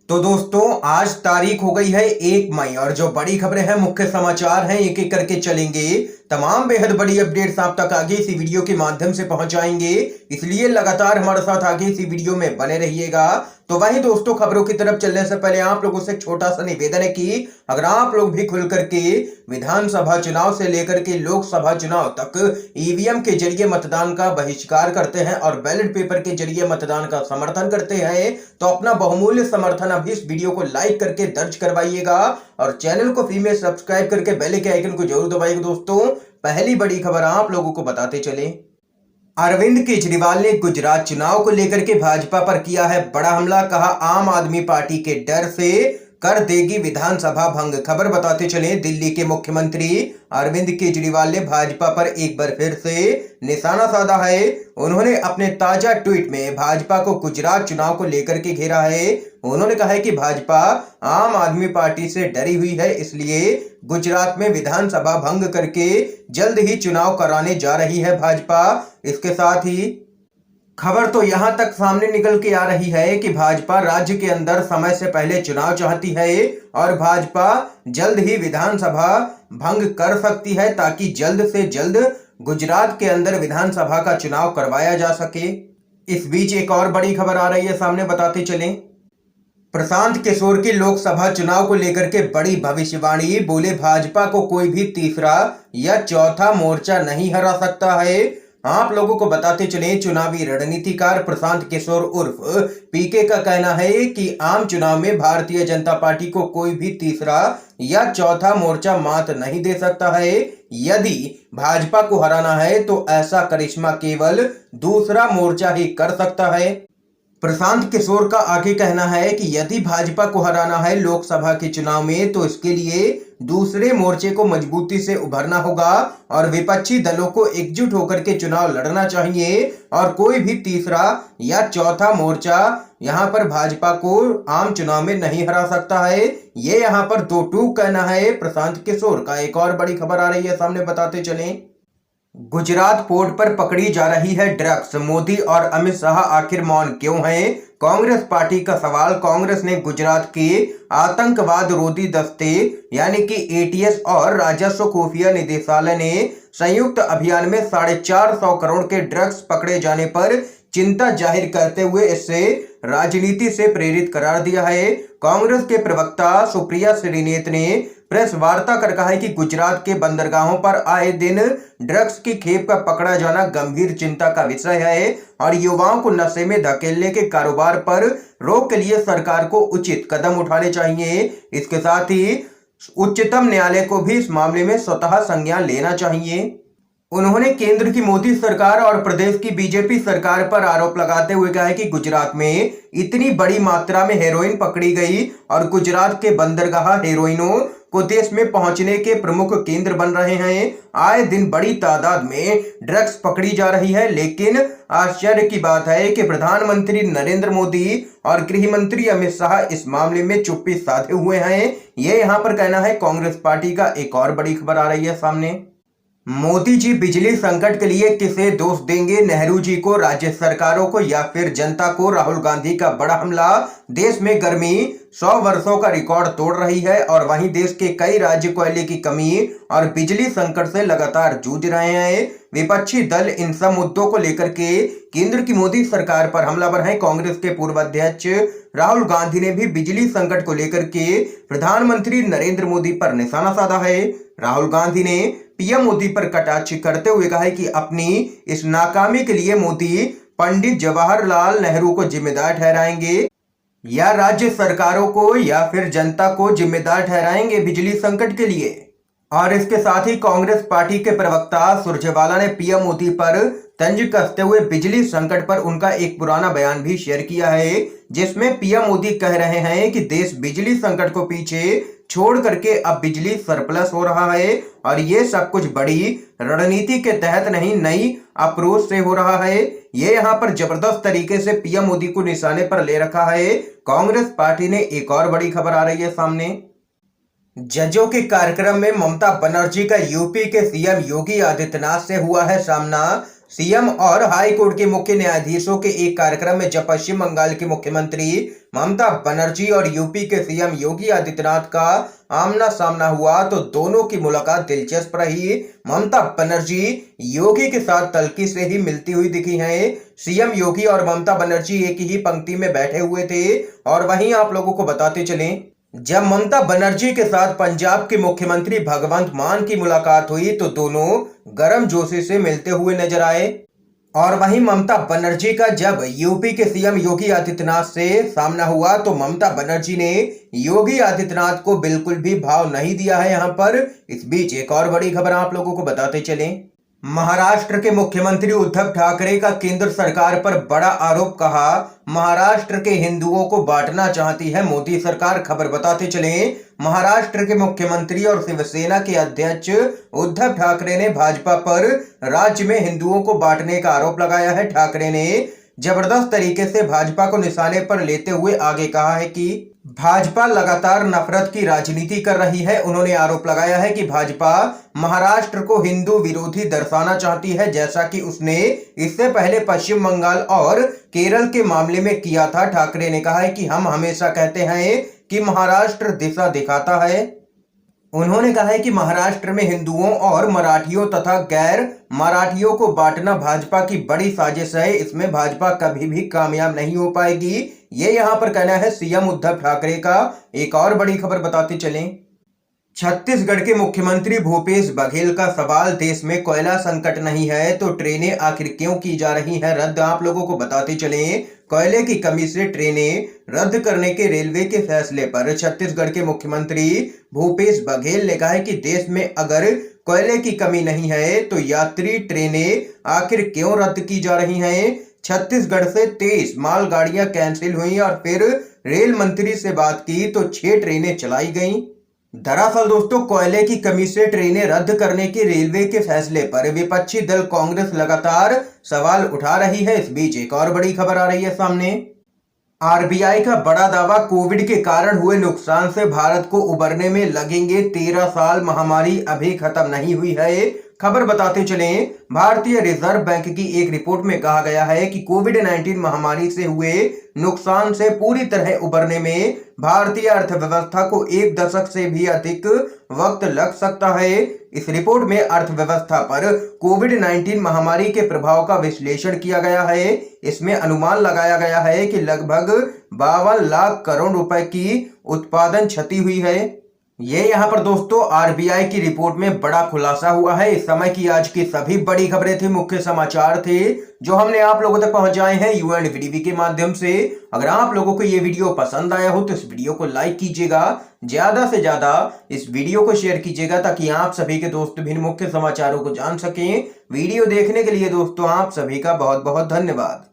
तो दोस्तों आज तारीख हो गई है 1 मई और जो बड़ी खबरें हैं मुख्य समाचार हैं एक एक करके चलेंगे। तमाम बेहद बड़ी अपडेट्स आप तक आगे इसी वीडियो के माध्यम से पहुंचाएंगे, इसलिए लगातार हमारे साथ आगे इसी वीडियो में बने रहिएगा। तो वहीं दोस्तों खबरों की तरफ चलने से पहले आप लोगों से एक छोटा सा निवेदन है कि अगर आप लोग भी खुल करके विधानसभा चुनाव से लेकर के लोकसभा चुनाव तक ईवीएम के जरिए मतदान का बहिष्कार करते हैं और बैलेट पेपर के जरिए मतदान का समर्थन करते हैं तो अपना बहुमूल्य समर्थन अभी इस वीडियो को लाइक करके दर्ज करवाइएगा और चैनल को फ्री में सब्सक्राइब करके बेल के आइकन को जरूर दबाइएगा। दोस्तों पहली बड़ी खबर आप लोगों को बताते चले, अरविंद केजरीवाल ने गुजरात चुनाव को लेकर के भाजपा पर किया है बड़ा हमला। कहा आम आदमी पार्टी के डर से कर देगी विधानसभा भंग। खबर बताते चले, दिल्ली के मुख्यमंत्री अरविंद केजरीवाल ने भाजपा पर एक बार फिर से निशाना साधा है। उन्होंने अपने ताजा ट्वीट में भाजपा को गुजरात चुनाव को लेकर के घेरा है। उन्होंने कहा है कि भाजपा आम आदमी पार्टी से डरी हुई है, इसलिए गुजरात में विधानसभा भंग करके जल्द ही चुनाव कराने जा रही है भाजपा। इसके साथ ही खबर तो यहां तक सामने निकल के आ रही है कि भाजपा राज्य के अंदर समय से पहले चुनाव चाहती है और भाजपा जल्द ही विधानसभा भंग कर सकती है ताकि जल्द से जल्द गुजरात के अंदर विधानसभा का चुनाव करवाया जा सके। इस बीच एक और बड़ी खबर आ रही है सामने, बताते चलें। प्रशांत किशोर की लोकसभा चुनाव को लेकर के बड़ी भविष्यवाणी, बोले भाजपा को कोई भी तीसरा या चौथा मोर्चा नहीं हरा सकता है। आप लोगों को बताते चले, चुनावी रणनीतिकार प्रशांत किशोर उर्फ पीके का कहना है कि आम चुनाव में भारतीय जनता पार्टी को कोई भी तीसरा या चौथा मोर्चा मात नहीं दे सकता है। यदि भाजपा को हराना है तो ऐसा करिश्मा केवल दूसरा मोर्चा ही कर सकता है। प्रशांत किशोर का आगे कहना है कि यदि भाजपा को हराना है लोकसभा के चुनाव में तो इसके लिए दूसरे मोर्चे को मजबूती से उभरना होगा और विपक्षी दलों को एकजुट होकर के चुनाव लड़ना चाहिए और कोई भी तीसरा या चौथा मोर्चा यहां पर भाजपा को आम चुनाव में नहीं हरा सकता है। ये यहां पर दो टूक कहना है प्रशांत किशोर का। एक और बड़ी खबर आ रही है सामने, बताते चलें। गुजरात पोर्ट पर पकड़ी जा रही है ड्रग्स, मोदी और अमित शाह आखिर मौन क्यों हैं? कांग्रेस पार्टी का सवाल। कांग्रेस ने गुजरात के आतंकवाद रोधी दस्ते यानी कि एटीएस और राजस्व खुफिया निदेशालय ने संयुक्त अभियान में 450 करोड़ के ड्रग्स पकड़े जाने पर चिंता जाहिर करते हुए इसे राजनीति से प्रेरित करार दिया है। कांग्रेस के प्रवक्ता सुप्रिया श्रीनेत ने प्रेस वार्ता कर कहा है कि गुजरात के बंदरगाहों पर आए दिन ड्रग्स की खेप का पकड़ा जाना गंभीर चिंता का विषय है और युवाओं को नशे में धकेलने के कारोबार पर रोक के लिए सरकार को उचित कदम उठाने चाहिए। इसके साथ ही उच्चतम न्यायालय को भी इस मामले में स्वतः संज्ञान लेना चाहिए। उन्होंने केंद्र की मोदी सरकार और प्रदेश की बीजेपी सरकार पर आरोप लगाते हुए कहा है कि गुजरात में इतनी बड़ी मात्रा में हेरोइन पकड़ी गई और गुजरात के बंदरगाह हेरोइनों को देश में पहुंचने के प्रमुख केंद्र बन रहे हैं। आए दिन बड़ी तादाद में ड्रग्स पकड़ी जा रही है, लेकिन आश्चर्य की बात है कि प्रधानमंत्री नरेंद्र मोदी और गृह मंत्री अमित शाह इस मामले में चुप्पी साधे हुए हैं। ये यहाँ पर कहना है कांग्रेस पार्टी का। एक और बड़ी खबर आ रही है सामने, मोदी जी बिजली संकट के लिए किसे दोष देंगे? नेहरू जी को, राज्य सरकारों को या फिर जनता को? राहुल गांधी का बड़ा हमला। देश में गर्मी 100 वर्षों का रिकॉर्ड तोड़ रही है और वहीं देश के कई राज्य कोयले की कमी और बिजली संकट से लगातार जूझ रहे हैं। विपक्षी दल इन सब मुद्दों को लेकर के केंद्र की मोदी सरकार पर हमलावर हैं। कांग्रेस के पूर्व अध्यक्ष राहुल गांधी ने भी बिजली संकट को लेकर के प्रधानमंत्री नरेंद्र मोदी पर निशाना साधा है। राहुल गांधी ने पीएम मोदी पर कटाक्ष करते हुए कहा है कि अपनी इस नाकामी के लिए मोदी पंडित जवाहरलाल नेहरू को जिम्मेदार ठहराएंगे या राज्य सरकारों को या फिर जनता को जिम्मेदार ठहराएंगे बिजली संकट के लिए। और इसके साथ ही कांग्रेस पार्टी के प्रवक्ता सुरजेवाला ने पीएम मोदी पर तंज कसते हुए बिजली संकट पर उनका एक पुराना बयान भी शेयर किया है, जिसमें पीएम मोदी कह रहे हैं कि देश बिजली संकट को पीछे छोड़ करके अब बिजली सरप्लस हो रहा है और ये सब कुछ बड़ी रणनीति के तहत नहीं, नई अप्रोच से हो रहा है। ये यहाँ पर जबरदस्त तरीके से पीएम मोदी को निशाने पर ले रखा है कांग्रेस पार्टी ने। एक और बड़ी खबर आ रही है सामने, जजों के कार्यक्रम में ममता बनर्जी का यूपी के सीएम योगी आदित्यनाथ से हुआ है सामना। सीएम और हाई कोर्ट के मुख्य न्यायाधीशों के एक कार्यक्रम में जब पश्चिम बंगाल की मुख्यमंत्री ममता बनर्जी और यूपी के सीएम योगी आदित्यनाथ का आमना सामना हुआ तो दोनों की मुलाकात दिलचस्प रही। ममता बनर्जी योगी के साथ तल्खी से ही मिलती हुई दिखी हैं। सीएम योगी और ममता बनर्जी एक ही पंक्ति में बैठे हुए थे। और वहीं आप लोगों को बताते चलें, जब ममता बनर्जी के साथ पंजाब के मुख्यमंत्री भगवंत मान की मुलाकात हुई तो दोनों गर्मजोशी से मिलते हुए नजर आए। और वहीं ममता बनर्जी का जब यूपी के सीएम योगी आदित्यनाथ से सामना हुआ तो ममता बनर्जी ने योगी आदित्यनाथ को बिल्कुल भी भाव नहीं दिया है यहां पर। इस बीच एक और बड़ी खबर आप लोगों को बताते चलें, महाराष्ट्र के मुख्यमंत्री उद्धव ठाकरे का केंद्र सरकार पर बड़ा आरोप, कहा महाराष्ट्र के हिंदुओं को बांटना चाहती है मोदी सरकार। खबर बताते चलें, महाराष्ट्र के मुख्यमंत्री और शिवसेना के अध्यक्ष उद्धव ठाकरे ने भाजपा पर राज्य में हिंदुओं को बांटने का आरोप लगाया है। ठाकरे ने जबरदस्त तरीके से भाजपा को निशाने पर लेते हुए आगे कहा है कि भाजपा लगातार नफरत की राजनीति कर रही है। उन्होंने आरोप लगाया है कि भाजपा महाराष्ट्र को हिंदू विरोधी दर्शाना चाहती है, जैसा कि उसने इससे पहले पश्चिम बंगाल और केरल के मामले में किया था। ठाकरे ने कहा है कि हम हमेशा कहते हैं कि महाराष्ट्र दिशा दिखाता है। उन्होंने कहा है कि महाराष्ट्र में हिंदुओं और मराठियों तथा गैर मराठियों को बांटना भाजपा की बड़ी साजिश है। इसमें भाजपा कभी भी कामयाब नहीं हो पाएगी, ये यहां पर कहना है सीएम उद्धव ठाकरे का। एक और बड़ी खबर बताते चलें, छत्तीसगढ़ के मुख्यमंत्री भूपेश बघेल का सवाल, देश में कोयला संकट नहीं है तो ट्रेनें आखिर क्यों की जा रही हैं रद्द। आप लोगों को बताते चलें, कोयले की कमी से ट्रेनें रद्द करने के रेलवे के फैसले पर छत्तीसगढ़ के मुख्यमंत्री भूपेश बघेल ने कहा है कि देश में अगर कोयले की कमी नहीं है तो यात्री ट्रेनें आखिर क्यों रद्द की जा रही हैं। छत्तीसगढ़ से 23 मालगाड़ियां कैंसिल हुई और फिर रेल मंत्री से बात की तो 6 ट्रेनें चलाई गईं। दरअसल दोस्तों, कोयले की कमी से ट्रेनें रद्द करने के रेलवे के फैसले पर विपक्षी दल कांग्रेस लगातार सवाल उठा रही है। इस बीच एक और बड़ी खबर आ रही है सामने, आरबीआई का बड़ा दावा, कोविड के कारण हुए नुकसान से भारत को उबरने में लगेंगे 13 साल, महामारी अभी खत्म नहीं हुई है। खबर बताते चलें, भारतीय रिजर्व बैंक की एक रिपोर्ट में कहा गया है कि कोविड-19 महामारी से हुए नुकसान से पूरी तरह उबरने में भारतीय अर्थव्यवस्था को 1 दशक से भी अधिक वक्त लग सकता है। इस रिपोर्ट में अर्थव्यवस्था पर कोविड-19 महामारी के प्रभाव का विश्लेषण किया गया है। इसमें अनुमान लगाया गया है कि लगभग 52 लाख करोड़ रुपए की उत्पादन क्षति हुई है। ये यहाँ पर दोस्तों आरबीआई की रिपोर्ट में बड़ा खुलासा हुआ है। इस समय की आज की सभी बड़ी खबरें थी, मुख्य समाचार थे जो हमने आप लोगों तक पहुंचाए हैं यूएनवीडीवी के माध्यम से। अगर आप लोगों को ये वीडियो पसंद आया हो तो इस वीडियो को लाइक कीजिएगा, ज्यादा से ज्यादा इस वीडियो को शेयर कीजिएगा ताकि आप सभी के दोस्त भी मुख्य समाचारों को जान सकें। वीडियो देखने के लिए दोस्तों आप सभी का बहुत बहुत धन्यवाद।